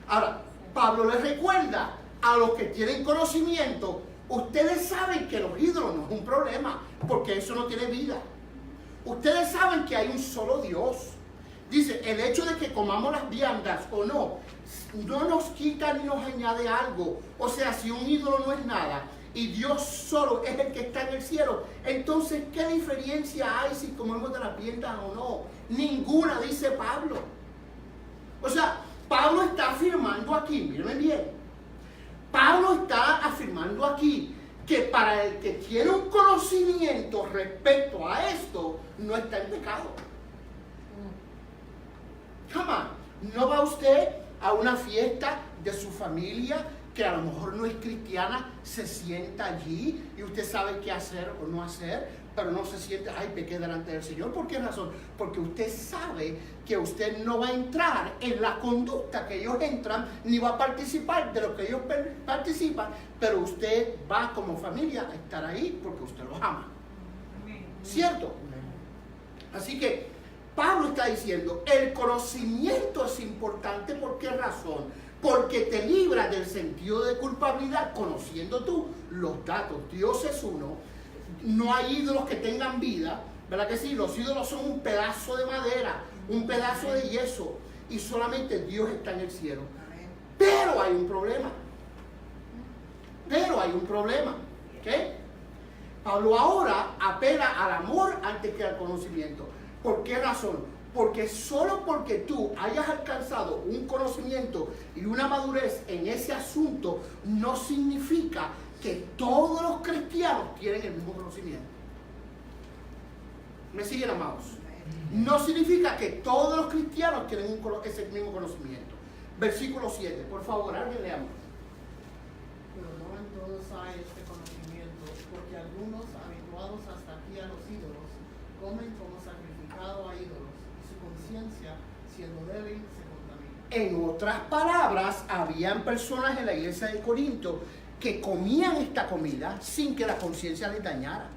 Ahora, Pablo les recuerda a los que tienen conocimiento, ustedes saben que los ídolos no es un problema, porque eso no tiene vida. Ustedes saben que hay un solo Dios. Dice, el hecho de que comamos las viandas o no, no nos quita ni nos añade algo. O sea, si un ídolo no es nada y Dios solo es el que está en el cielo, entonces, ¿qué diferencia hay si comemos de las viandas o no? Ninguna, dice Pablo. O sea, Pablo está afirmando aquí, mírenme bien, Pablo está afirmando aquí que para el que tiene un conocimiento respecto a esto, no está en pecado. Jamás. ¿No va usted a una fiesta de su familia que a lo mejor no es cristiana, se sienta allí y usted sabe qué hacer o no hacer, pero no se siente, ay, pequé delante del Señor? ¿Por qué razón? Porque usted sabe que usted no va a entrar en la conducta que ellos entran, ni va a participar de lo que ellos participan, pero usted va como familia a estar ahí porque usted los ama. ¿Cierto? Así que Pablo está diciendo, el conocimiento es importante. ¿Por qué razón? Porque te libra del sentido de culpabilidad conociendo tú los datos. Dios es uno, no hay ídolos que tengan vida, ¿verdad que sí? Los ídolos son un pedazo de madera, un pedazo de yeso, y solamente Dios está en el cielo. Pero hay un problema. ¿Ok? Pablo ahora apela al amor antes que al conocimiento. ¿Por qué razón? Porque solo porque tú hayas alcanzado un conocimiento y una madurez en ese asunto, no significa que todos los cristianos tienen el mismo conocimiento. ¿Me siguen, amados? No significa que todos los cristianos tienen ese mismo conocimiento. Versículo 7, por favor, alguien leamos. Pero no en todos hay este conocimiento, porque algunos, habituados hasta aquí a los ídolos, comen como sacrificado a ídolos, y su conciencia, siendo débil, se contamina. En otras palabras, habían personas en la iglesia de Corinto que comían esta comida sin que la conciencia les dañara,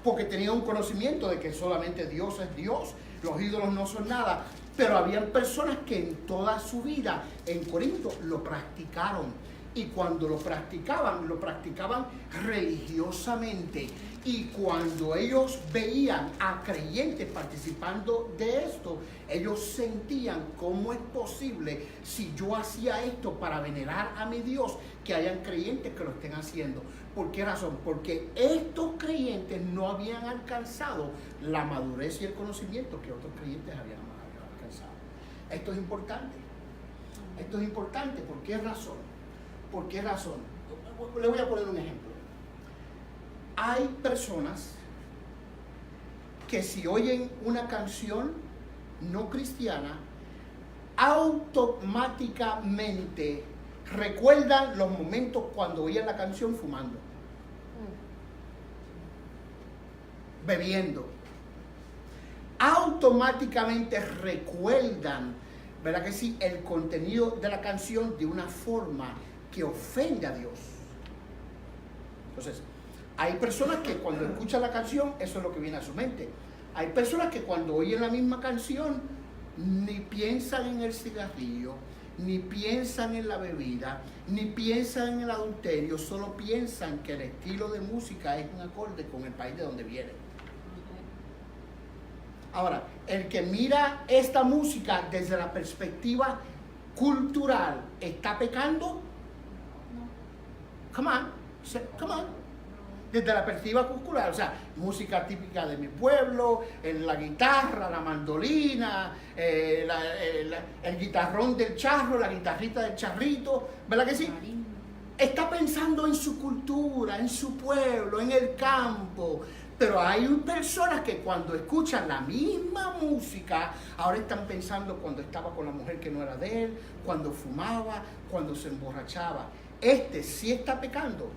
porque tenían un conocimiento de que solamente Dios es Dios, los ídolos no son nada. Pero habían personas que en toda su vida en Corinto lo practicaron, y cuando lo practicaban religiosamente. Y cuando ellos veían a creyentes participando de esto, ellos sentían, ¿cómo es posible si yo hacía esto para venerar a mi Dios, que hayan creyentes que lo estén haciendo? ¿Por qué razón? Porque estos creyentes no habían alcanzado la madurez y el conocimiento que otros creyentes habían alcanzado. Esto es importante. Esto es importante. ¿Por qué razón? ¿Por qué razón? Le voy a poner un ejemplo. Hay personas que si oyen una canción no cristiana, automáticamente recuerdan los momentos cuando oían la canción fumando, bebiendo. Automáticamente recuerdan, ¿verdad que sí?, el contenido de la canción de una forma que ofende a Dios. Entonces, hay personas que cuando escuchan la canción, eso es lo que viene a su mente. Hay personas que cuando oyen la misma canción, ni piensan en el cigarrillo, ni piensan en la bebida, ni piensan en el adulterio, solo piensan que el estilo de música es un acorde con el país de donde vienen. Ahora, el que mira esta música desde la perspectiva cultural, ¿está pecando? Come on. desde la perspectiva cultural, o sea, música típica de mi pueblo, la guitarra, la mandolina, el guitarrón del charro, la guitarrita del charrito, ¿verdad que sí? Está pensando en su cultura, en su pueblo, en el campo. Pero hay personas que cuando escuchan la misma música, ahora están pensando cuando estaba con la mujer que no era de él, cuando fumaba, cuando se emborrachaba. Sí está pecando.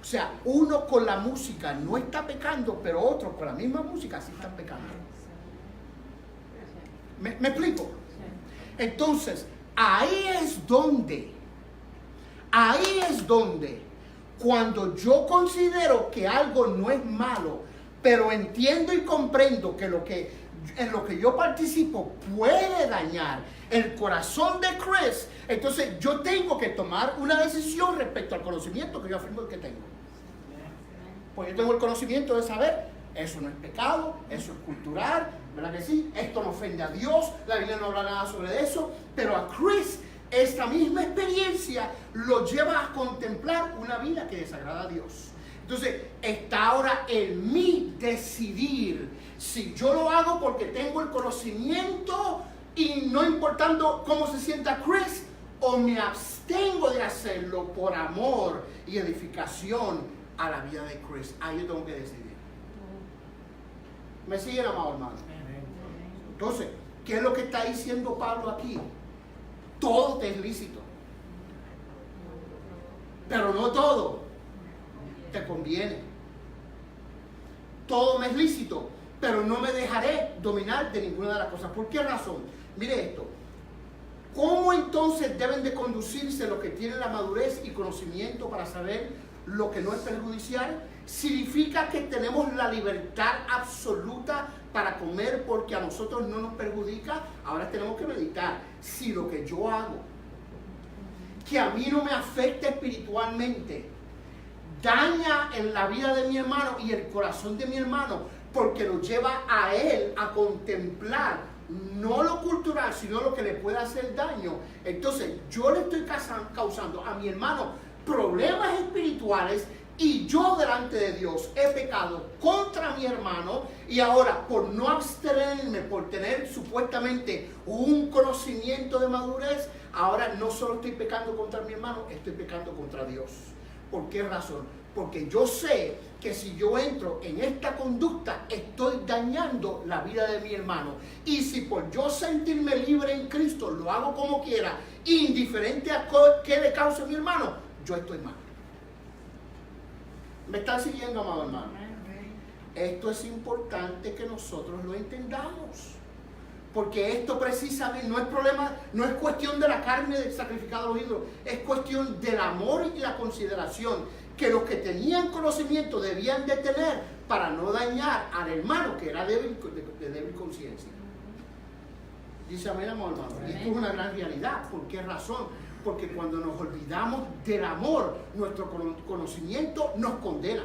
O sea, uno con la música no está pecando, pero otro con la misma música sí están pecando. ¿Me explico? Entonces, ahí es donde, cuando yo considero que algo no es malo, pero entiendo y comprendo que en lo que yo participo puede dañar el corazón de Chris, entonces yo tengo que tomar una decisión respecto al conocimiento que yo afirmo que tengo. Pues yo tengo el conocimiento de saber, eso no es pecado, eso es cultural, ¿verdad que sí? Esto no ofende a Dios, la Biblia no habla nada sobre eso, pero a Chris esta misma experiencia lo lleva a contemplar una vida que desagrada a Dios. Entonces, está ahora en mí decidir si yo lo hago porque tengo el conocimiento y no importando cómo se sienta Chris, o me abstengo de hacerlo por amor y edificación a la vida de Chris. Ahí yo tengo que decidir. ¿Me siguen, amado hermano? Entonces, ¿qué es lo que está diciendo Pablo aquí? Todo te es lícito, pero no todo te conviene. Todo me es lícito, pero no me dejaré dominar de ninguna de las cosas. ¿Por qué razón? Mire esto. ¿Cómo entonces deben de conducirse los que tienen la madurez y conocimiento para saber lo que no es perjudicial? Significa que tenemos la libertad absoluta para comer porque a nosotros no nos perjudica. Ahora tenemos que meditar si lo que yo hago, que a mí no me afecta espiritualmente, daña en la vida de mi hermano y el corazón de mi hermano, porque lo lleva a él a contemplar no lo cultural, sino lo que le puede hacer daño. Entonces yo le estoy causando a mi hermano problemas espirituales, y yo delante de Dios he pecado contra mi hermano, y ahora por no abstenerme, por tener supuestamente un conocimiento de madurez, ahora no solo estoy pecando contra mi hermano, estoy pecando contra Dios. ¿Por qué razón? Porque yo sé que si yo entro en esta conducta, estoy dañando la vida de mi hermano. Y si por yo sentirme libre en Cristo, lo hago como quiera, indiferente a qué le cause a mi hermano, yo estoy mal. ¿Me están siguiendo, amado hermano? Esto es importante que nosotros lo entendamos. Porque esto precisamente no es problema, no es cuestión de la carne del sacrificado a los ídolos, es cuestión del amor y la consideración que los que tenían conocimiento debían de tener para no dañar al hermano que era débil, de débil conciencia. Dice amén, amado hermano. Y esto es una gran realidad. ¿Por qué razón? Porque cuando nos olvidamos del amor, nuestro conocimiento nos condena.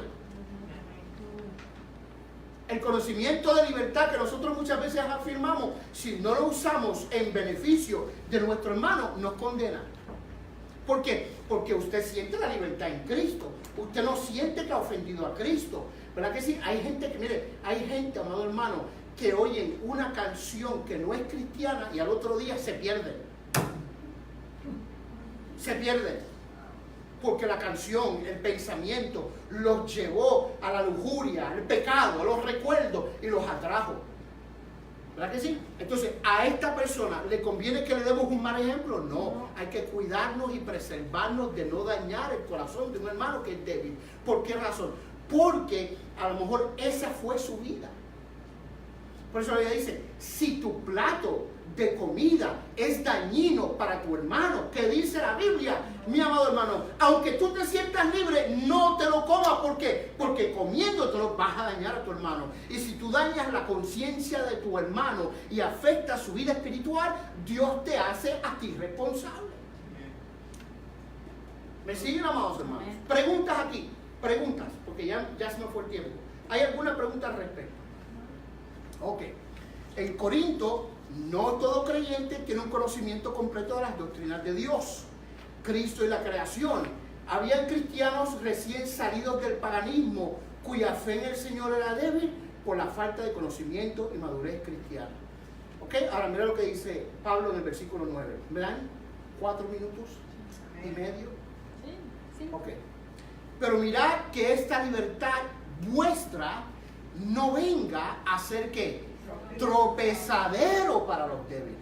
El conocimiento de libertad que nosotros muchas veces afirmamos, si no lo usamos en beneficio de nuestro hermano, nos condena. ¿Por qué? Porque usted siente la libertad en Cristo. Usted no siente que ha ofendido a Cristo. ¿Verdad que sí? Hay gente que, mire, hay gente, amado hermano, que oyen una canción que no es cristiana y al otro día se pierden. Se pierden. Porque la canción, el pensamiento, los llevó a la lujuria, al pecado, a los recuerdos y los atrajo. ¿Verdad que sí? Entonces, ¿a esta persona le conviene que le demos un mal ejemplo? No, hay que cuidarnos y preservarnos de no dañar el corazón de un hermano que es débil. ¿Por qué razón? Porque a lo mejor esa fue su vida. Por eso ella dice, si tu plato de comida es dañino para tu hermano, ¿qué dice la Biblia? Mi amado hermano, aunque tú te sientas libre, no te lo comas. ¿Por qué? Porque comiéndotelo vas a dañar a tu hermano. Y si tú dañas la conciencia de tu hermano y afectas su vida espiritual, Dios te hace a ti responsable. ¿Me siguen, amados hermanos? Preguntas aquí, preguntas, porque ya se me fue el tiempo. ¿Hay alguna pregunta al respecto? Ok. En Corinto, no todo creyente tiene un conocimiento completo de las doctrinas de Dios, Cristo y la creación. Habían cristianos recién salidos del paganismo cuya fe en el Señor era débil por la falta de conocimiento y madurez cristiana. ¿Ok? Ahora mira lo que dice Pablo en el versículo 9. ¿Me dan 4 minutos y medio? Sí, sí. Ok. Pero mirad que esta libertad vuestra no venga a ser ¿qué? Tropezadero para los débiles.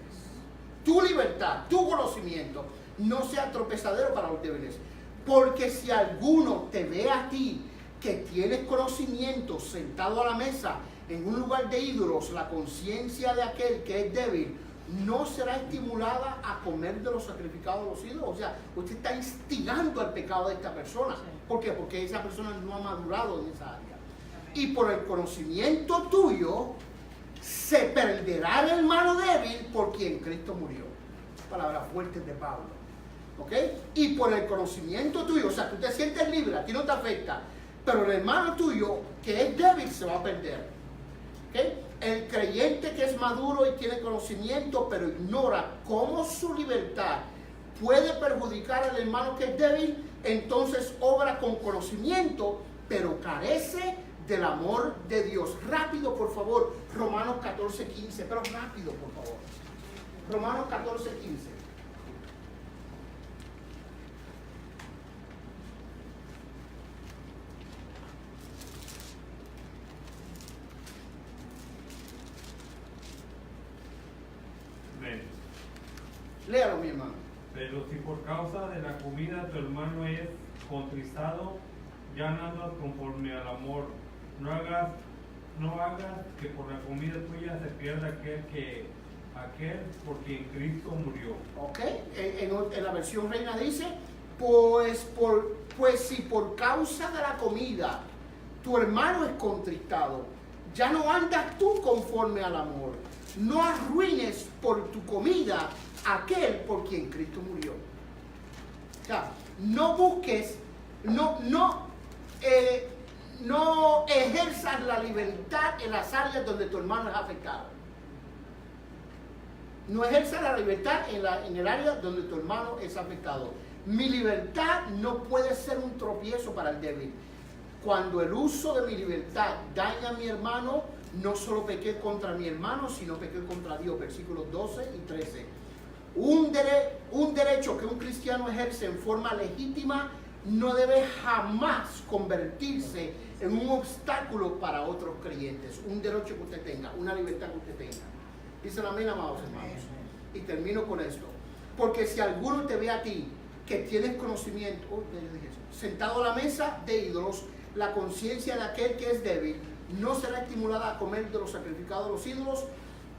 Tu libertad, tu conocimiento no sea tropezadero para los débiles. Porque si alguno te ve a ti que tienes conocimiento sentado a la mesa en un lugar de ídolos, la conciencia de aquel que es débil no será estimulada a comer de los sacrificados de los ídolos. O sea, usted está instigando al pecado de esta persona. ¿Por qué? Porque esa persona no ha madurado en esa área. Y por el conocimiento tuyo se perderá el hermano débil por quien Cristo murió. Palabras fuertes de Pablo. ¿Ok? Y por el conocimiento tuyo, o sea, tú te sientes libre, a ti no te afecta, pero el hermano tuyo que es débil se va a perder. ¿Ok? El creyente que es maduro y tiene conocimiento, pero ignora cómo su libertad puede perjudicar al hermano que es débil, entonces obra con conocimiento, pero carece del amor de Dios. Rápido, por favor, Romanos 14:15, pero rápido, por favor. Romanos 14:15. Léalo, mi hermano. Pero si por causa de la comida tu hermano es contristado, ya no andas conforme al amor. No hagas que por la comida tuya se pierda aquel por quien Cristo murió. Ok, en la versión Reina dice, pues si por causa de la comida tu hermano es contristado, ya no andas tú conforme al amor. No arruines por tu comida aquel por quien Cristo murió. O sea, no busques, no ejerzas la libertad en las áreas donde tu hermano es afectado. No ejerzas la libertad en el área donde tu hermano es afectado. Mi libertad no puede ser un tropiezo para el débil. Cuando el uso de mi libertad daña a mi hermano, no solo pequé contra mi hermano, sino pequé contra Dios. Versículos 12 y 13. Un derecho que un cristiano ejerce en forma legítima no debe jamás convertirse en un obstáculo para otros creyentes. Un derecho que usted tenga, una libertad que usted tenga. Dicen amén, amados hermanos. Y termino con esto. Porque si alguno te ve a ti que tienes conocimiento, sentado a la mesa de ídolos, la conciencia de aquel que es débil no será estimulada a comer de los sacrificados de los ídolos.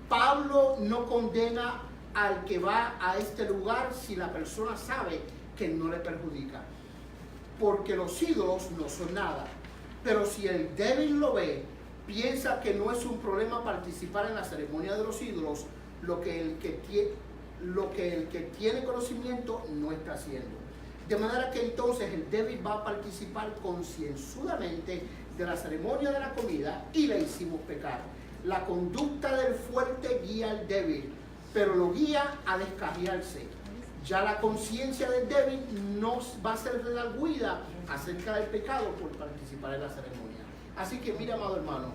Pablo no condena al que va a este lugar si la persona sabe que no le perjudica, porque los ídolos no son nada. Pero si el débil lo ve, piensa que no es un problema participar en la ceremonia de los ídolos, lo que el que tiene conocimiento no está haciendo. De manera que entonces el débil va a participar concienzudamente de la ceremonia de la comida y le hicimos pecar. La conducta del fuerte guía al débil, pero lo guía a descarriarse. Ya la conciencia del débil no va a ser redargüida acerca del pecado por participar en la ceremonia. Así que mira, amado hermano,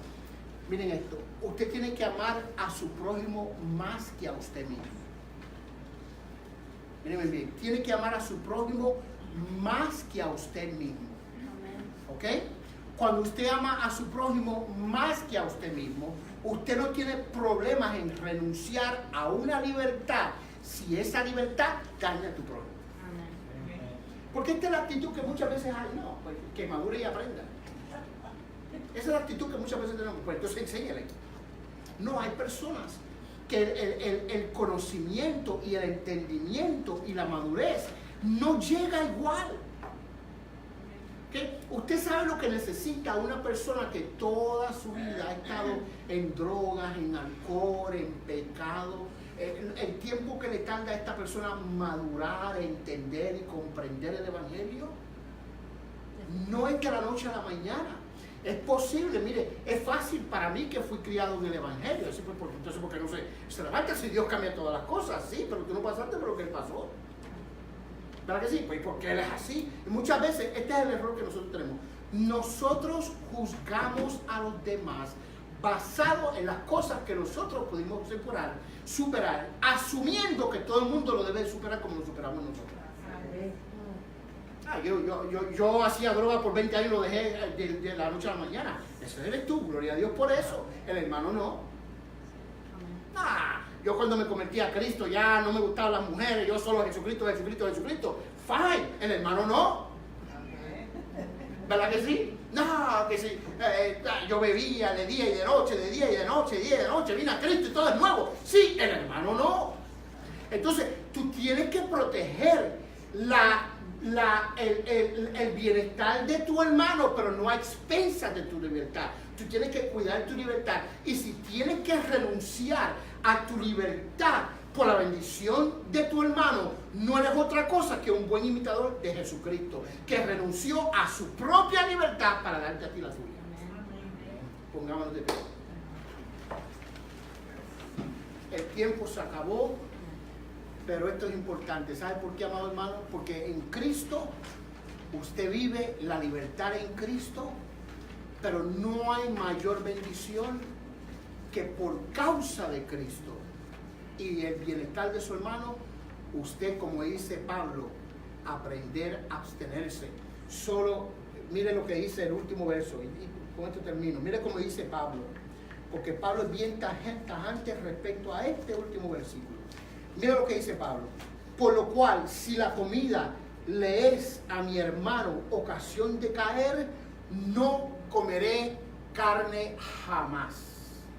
miren esto. Usted tiene que amar a su prójimo más que a usted mismo. Miren bien, tiene que amar a su prójimo más que a usted mismo. ¿Ok? Cuando usted ama a su prójimo más que a usted mismo, usted no tiene problemas en renunciar a una libertad si esa libertad daña a tu prójimo. Porque esta es la actitud que muchas veces hay, no, pues que madure y aprenda. Esa es la actitud que muchas veces tenemos, pues entonces enséñale. No, hay personas que el conocimiento y el entendimiento y la madurez no llega igual. ¿Okay? Usted sabe lo que necesita una persona que toda su vida ha estado en drogas, en alcohol, en pecado. El tiempo que le tarda a esta persona madurar, entender y comprender el Evangelio no es de la noche a la mañana. Es posible, mire, es fácil para mí que fui criado en el Evangelio. Entonces, porque no se levanta si Dios cambia todas las cosas, sí, pero tú no pasaste por lo que Él pasó. ¿Verdad que sí? Pues porque Él es así. Y muchas veces este es el error que nosotros tenemos. nosotros juzgamos a los demás basado en las cosas que nosotros pudimos superar, asumiendo que todo el mundo lo debe superar como lo superamos nosotros. Yo hacía droga por 20 años y lo dejé de la noche a la mañana. Eso eres tú, gloria a Dios por eso. El hermano no. Yo cuando me convertí a Cristo ya no me gustaban las mujeres, yo solo Jesucristo. Fine, el hermano no. ¿Verdad que sí? No, que sí. Yo bebía de día y de noche, vine a Cristo y todo es nuevo. Sí, el hermano no. Entonces, tú tienes que proteger el bienestar de tu hermano, pero no a expensas de tu libertad. Tú tienes que cuidar tu libertad. Y si tienes que renunciar a tu libertad por la bendición de tu hermano, no eres otra cosa que un buen imitador de Jesucristo, que renunció a su propia libertad para darte a ti la tuya. Pongámonos de pie. El tiempo se acabó, pero esto es importante. ¿Sabe por qué, amado hermano? Porque en Cristo usted vive la libertad en Cristo, pero no hay mayor bendición que por causa de Cristo y el bienestar de su hermano, usted, como dice Pablo, aprender a abstenerse. Solo, mire lo que dice el último verso, y con esto termino. Mire cómo dice Pablo, porque Pablo es bien tajante respecto a este último versículo. Mire lo que dice Pablo. Por lo cual, si la comida le es a mi hermano ocasión de caer, no comeré carne jamás.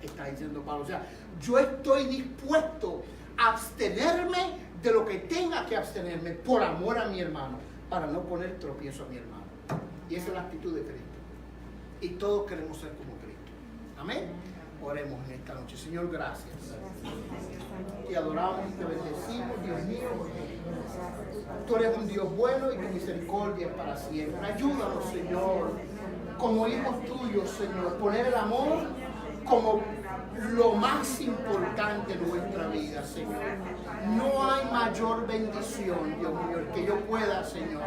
Está diciendo Pablo. O sea, yo estoy dispuesto a abstenerme de lo que tenga que abstenerme por amor a mi hermano, para no poner tropiezo a mi hermano. Y esa es la actitud de Cristo. Y todos queremos ser como Cristo. Amén. Oremos en esta noche. Señor, gracias. Te adoramos y te bendecimos, Dios mío. Tú eres un Dios bueno y tu misericordia es para siempre. Ayúdanos, Señor, como hijos tuyos, Señor, poner el amor como lo más importante en nuestra vida, Señor. No hay mayor bendición, Dios mío, el que yo pueda, Señor,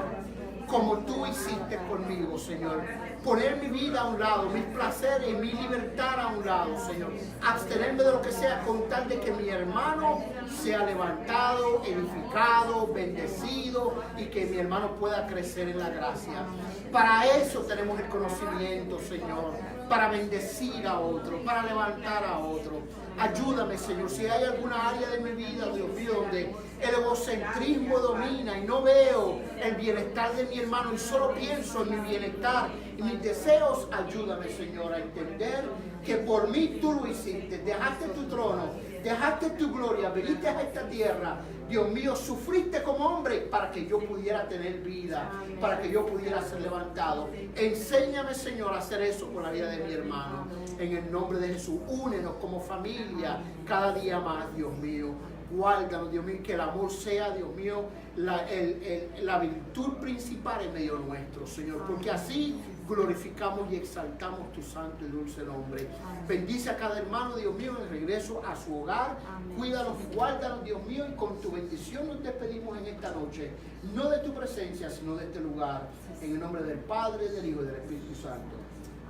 como tú hiciste conmigo, Señor. Poner mi vida a un lado, mis placeres y mi libertad a un lado, Señor. Abstenerme de lo que sea con tal de que mi hermano sea levantado, edificado, bendecido y que mi hermano pueda crecer en la gracia. Para eso tenemos el conocimiento, Señor. Para bendecir a otro, para levantar a otro. Ayúdame, Señor, si hay alguna área de mi vida, Dios mío, donde el egocentrismo domina y no veo el bienestar de mi hermano y solo pienso en mi bienestar y mis deseos, ayúdame, Señor, a entender que por mí tú lo hiciste, dejaste tu trono, dejaste tu gloria, viniste a esta tierra, Dios mío, sufriste como hombre para que yo pudiera tener vida, para que yo pudiera ser levantado. Enséñame, Señor, a hacer eso con la vida de mi hermano. En el nombre de Jesús, únenos como familia cada día más, Dios mío. Guárdanos, Dios mío, que el amor sea, Dios mío, la virtud principal en medio nuestro, Señor, porque así glorificamos y exaltamos tu santo y dulce nombre. Bendice a cada hermano, Dios mío, en el regreso a su hogar. Cuídanos y guárdanos, Dios mío, y con tu bendición nos despedimos en esta noche, no de tu presencia, sino de este lugar, en el nombre del Padre, del Hijo y del Espíritu Santo.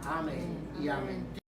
Amén y amén.